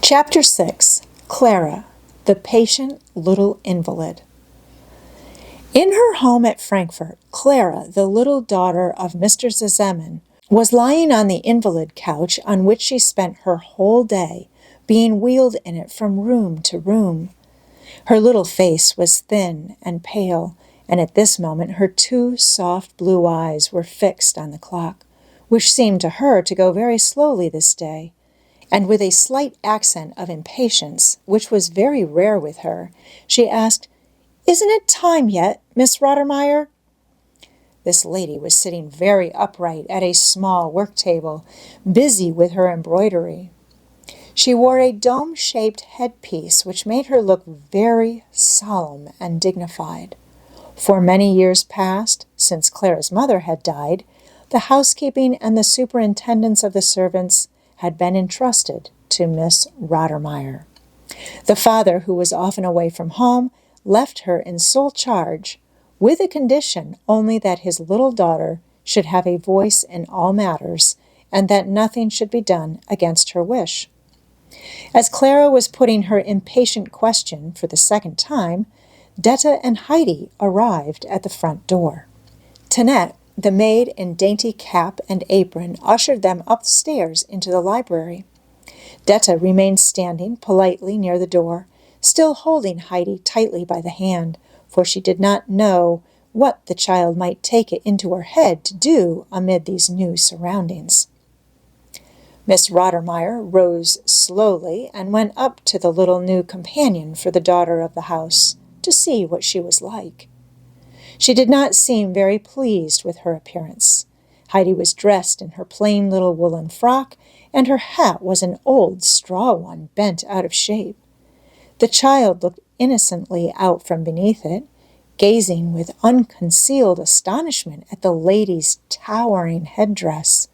Chapter 6. Clara, the patient little invalid. In her home at Frankfurt, Clara, the little daughter of Mr. Zezeman, was lying on the invalid couch on which she spent her whole day, being wheeled in it from room to room. Her little face was thin and pale, and at this moment her two soft blue eyes were fixed on the clock, which seemed to her to go very slowly this day. And with a slight accent of impatience, which was very rare with her, she asked, "Isn't it time yet, Miss Rottermeier?" This lady was sitting very upright at a small work-table, busy with her embroidery. She wore a dome-shaped headpiece which made her look very solemn and dignified. For many years past, since Clara's mother had died, the housekeeping and the superintendence of the servants had been entrusted to Miss Rottermeier. The father, who was often away from home, left her in sole charge, with a condition only that his little daughter should have a voice in all matters, and that nothing should be done against her wish. As Clara was putting her impatient question for the second time, Detta and Heidi arrived at the front door. Tinette, the maid in dainty cap and apron, ushered them upstairs into the library. Detta remained standing politely near the door, still holding Heidi tightly by the hand, for she did not know what the child might take it into her head to do amid these new surroundings. Miss Rottermeier rose slowly and went up to the little new companion for the daughter of the house to see what she was like. She did not seem very pleased with her appearance. Heidi was dressed in her plain little woolen frock, and her hat was an old straw one bent out of shape. The child looked innocently out from beneath it, gazing with unconcealed astonishment at the lady's towering headdress.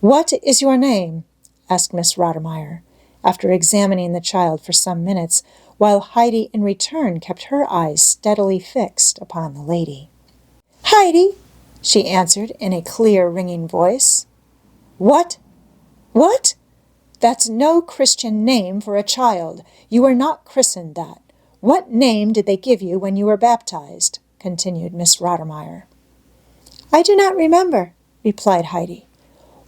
"What is your name?" asked Miss Rottermeier, after examining the child for some minutes, while Heidi in return kept her eyes steadily fixed upon the lady. "Heidi," she answered in a clear, ringing voice. "What? What? That's no Christian name for a child. You were not christened that. What name did they give you when you were baptized?" continued Miss Rottermeier. "I do not remember," replied Heidi.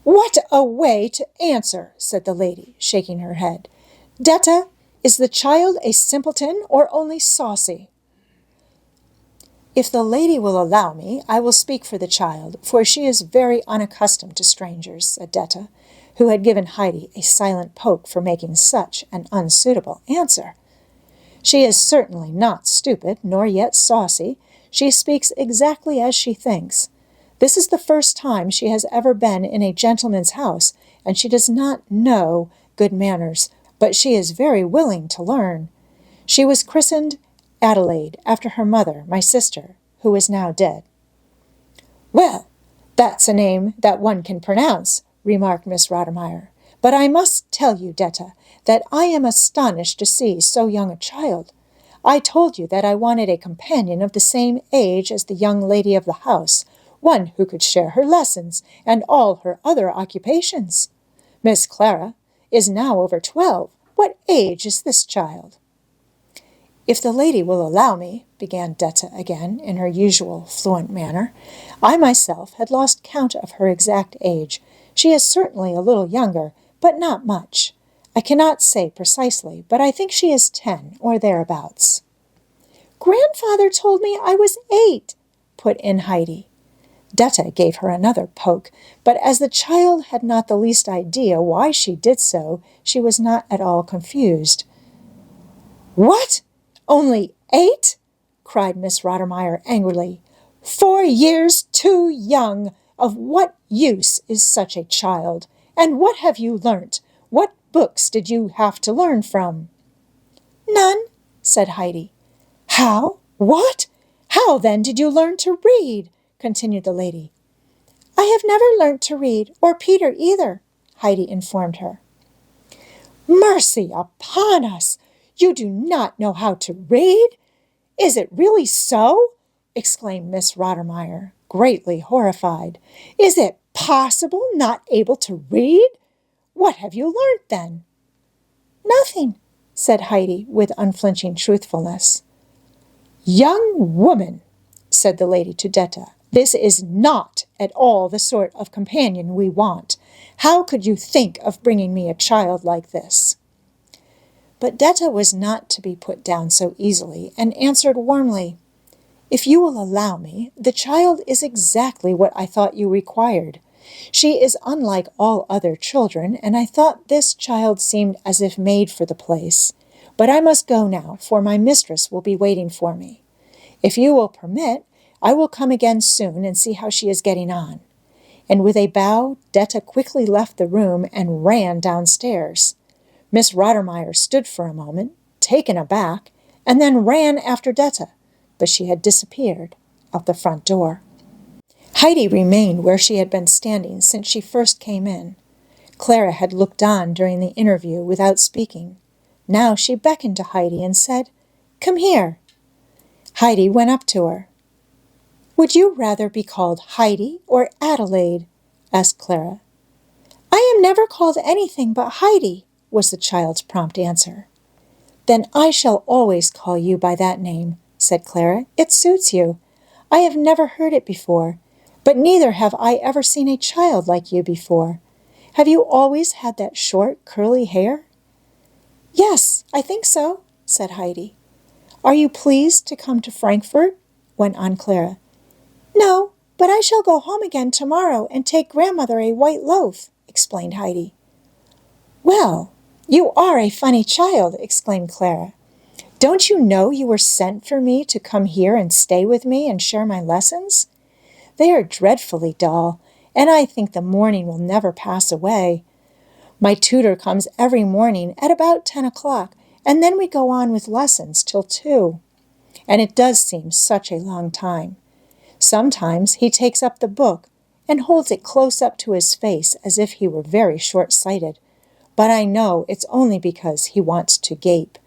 "What a way to answer!" said the lady, shaking her head. "Detta, is the child a simpleton or only saucy?" "If the lady will allow me, I will speak for the child, for she is very unaccustomed to strangers," said Detta, who had given Heidi a silent poke for making such an unsuitable answer. "She is certainly not stupid, nor yet saucy. She speaks exactly as she thinks. This is the first time she has ever been in a gentleman's house, and she does not know good manners, but she is very willing to learn. She was christened Adelaide, after her mother, my sister, who is now dead." "Well, that's a name that one can pronounce," remarked Miss Rottermeier. "But I must tell you, Detta, that I am astonished to see so young a child. I told you that I wanted a companion of the same age as the young lady of the house, one who could share her lessons and all her other occupations. Miss Clara is now over 12. What age is this child?" "If the lady will allow me," began Detta again in her usual fluent manner. "I myself had lost count of her exact age. She is certainly a little younger, but not much. I cannot say precisely, but I think she is 10 or thereabouts." "Grandfather told me I was 8, put in Heidi. Detta gave her another poke, but as the child had not the least idea why she did so, she was not at all confused. "What? Only 8? cried Miss Rottermeier angrily. 4 years too young! Of what use is such a child? And what have you learnt? What books did you have to learn from?" "None," said Heidi. "How? What? How then did you learn to read?" continued the lady. "I have never learnt to read, or Peter either," Heidi informed her. "Mercy upon us! You do not know how to read? Is it really so?" exclaimed Miss Rottermeier, greatly horrified. "Is it possible not able to read? What have you learnt then?" nothing, said Heidi with unflinching truthfulness. Young woman, said the lady to Detta, this is not at all the sort of companion we want. How could you think of bringing me a child like this? But Detta was not to be put down so easily, and answered warmly, If you will allow me, the child is exactly what I thought you required. She is unlike all other children, and I thought this child seemed as if made for the place. But I must go now, for my mistress will be waiting for me. If you will permit, I will come again soon and see how she is getting on. And with a bow, Detta quickly left the room and ran downstairs. Miss Rottermeier stood for a moment, taken aback, and then ran after Detta, but she had disappeared out the front door. Heidi remained where she had been standing since she first came in. Clara had looked on during the interview without speaking. Now she beckoned to Heidi and said, Come here. Heidi went up to her. Would you rather be called Heidi or Adelaide? Asked Clara. I am never called anything but Heidi, was the child's prompt answer. Then I shall always call you by that name, said Clara. It suits you. I have never heard it before, but neither have I ever seen a child like you before. Have you always had that short, curly hair? Yes, I think so, said Heidi. Are you pleased to come to Frankfurt? Went on Clara. No, but I shall go home again tomorrow and take grandmother a white loaf, explained Heidi. Well, you are a funny child, exclaimed Clara. Don't you know you were sent for me to come here and stay with me and share my lessons? They are dreadfully dull, and I think the morning will never pass away. My tutor comes every morning at about 10 o'clock, and then we go on with lessons till 2. And it does seem such a long time. Sometimes he takes up the book and holds it close up to his face as if he were very short-sighted. But I know it's only because he wants to gape.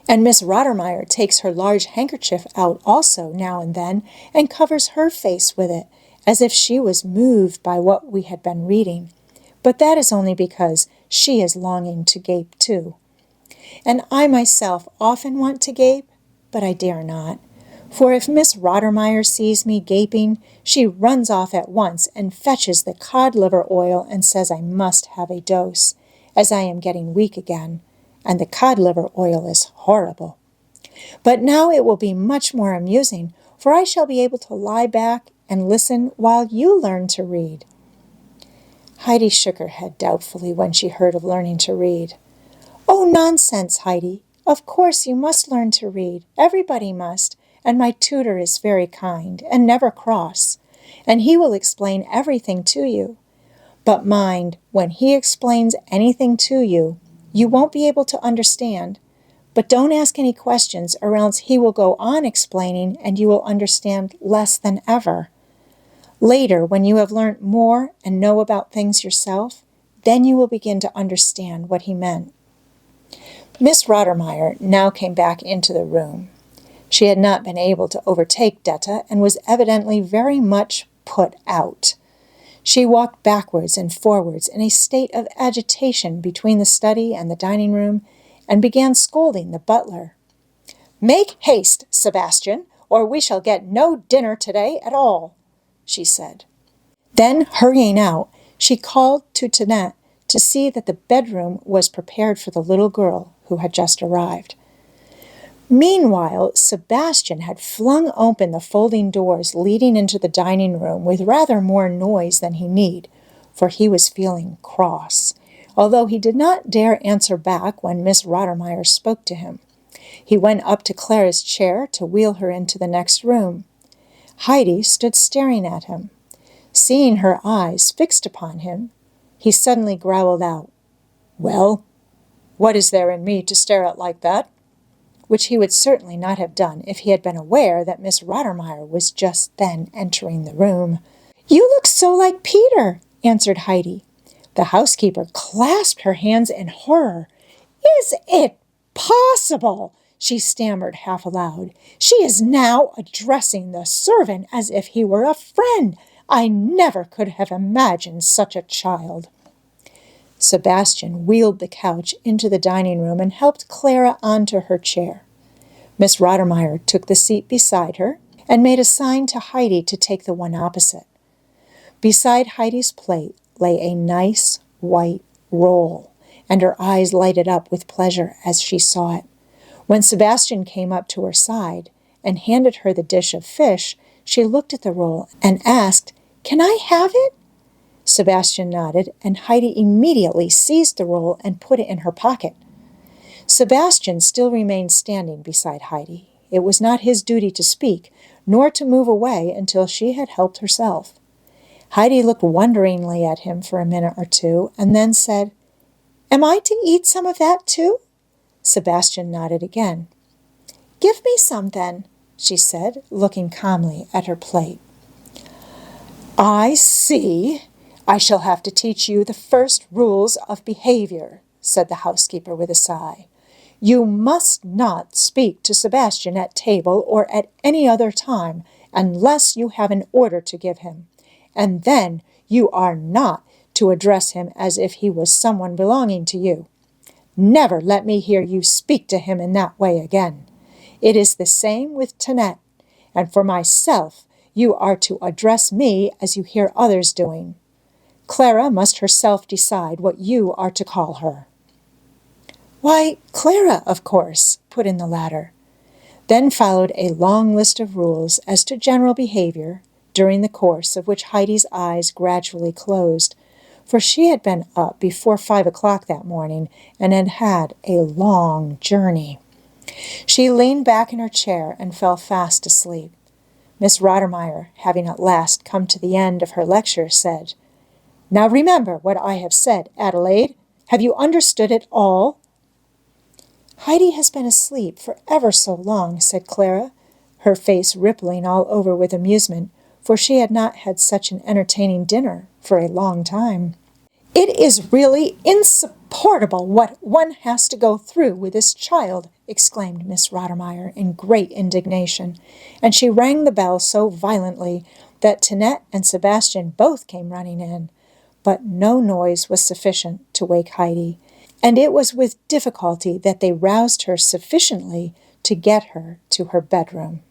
And Miss Rottermeier takes her large handkerchief out also now and then and covers her face with it, as if she was moved by what we had been reading. But that is only because she is longing to gape too. And I myself often want to gape, but I dare not. For if Miss Rottermeier sees me gaping, she runs off at once and fetches the cod liver oil and says I must have a dose, as I am getting weak again, and the cod liver oil is horrible. But now it will be much more amusing, for I shall be able to lie back and listen while you learn to read. Heidi shook her head doubtfully when she heard of learning to read. Oh, nonsense, Heidi. Of course you must learn to read. Everybody must, and my tutor is very kind and never cross, and he will explain everything to you. But mind, when he explains anything to you, you won't be able to understand. But don't ask any questions, or else he will go on explaining and you will understand less than ever. Later, when you have learnt more and know about things yourself, then you will begin to understand what he meant. Miss Rottermeier now came back into the room. She had not been able to overtake Detta and was evidently very much put out. She walked backwards and forwards in a state of agitation between the study and the dining room, and began scolding the butler. Make haste, Sebastian, or we shall get no dinner today at all, she said. Then, hurrying out, she called to Tinette to see that the bedroom was prepared for the little girl who had just arrived. Meanwhile, Sebastian had flung open the folding doors leading into the dining room with rather more noise than he need, for he was feeling cross, although he did not dare answer back when Miss Rottermeier spoke to him. He went up to Clara's chair to wheel her into the next room. Heidi stood staring at him. Seeing her eyes fixed upon him, he suddenly growled out, Well, what is there in me to stare at like that? Which he would certainly not have done if he had been aware that Miss Rottermeier was just then entering the room. You look so like Peter, answered Heidi. The housekeeper clasped her hands in horror. Is it possible? She stammered half aloud. She is now addressing the servant as if he were a friend. I never could have imagined such a child. Sebastian wheeled the couch into the dining room and helped Clara onto her chair. Miss Rottermeier took the seat beside her and made a sign to Heidi to take the one opposite. Beside Heidi's plate lay a nice white roll, and her eyes lighted up with pleasure as she saw it. When Sebastian came up to her side and handed her the dish of fish, she looked at the roll and asked, "Can I have it?" Sebastian nodded, and Heidi immediately seized the roll and put it in her pocket. Sebastian still remained standing beside Heidi. It was not his duty to speak, nor to move away until she had helped herself. Heidi looked wonderingly at him for a minute or two, and then said, "Am I to eat some of that too?" Sebastian nodded again. "Give me some then," she said, looking calmly at her plate. "I see. I shall have to teach you the first rules of behavior," said the housekeeper with a sigh. "You must not speak to Sebastian at table or at any other time unless you have an order to give him. And then you are not to address him as if he was someone belonging to you. Never let me hear you speak to him in that way again. It is the same with Tinette, and for myself, you are to address me as you hear others doing. Clara must herself decide what you are to call her." "Why, Clara, of course," put in the latter. Then followed a long list of rules as to general behavior, during the course of which Heidi's eyes gradually closed, for she had been up before 5 o'clock that morning and had had a long journey. She leaned back in her chair and fell fast asleep. Miss Rottermeier, having at last come to the end of her lecture, said, "Now remember what I have said, Adelaide. Have you understood it all?" "Heidi has been asleep for ever so long," said Clara, her face rippling all over with amusement, for she had not had such an entertaining dinner for a long time. "It is really insupportable what one has to go through with this child," exclaimed Miss Rottermeier in great indignation, and she rang the bell so violently that Tinette and Sebastian both came running in. But no noise was sufficient to wake Heidi, and it was with difficulty that they roused her sufficiently to get her to her bedroom.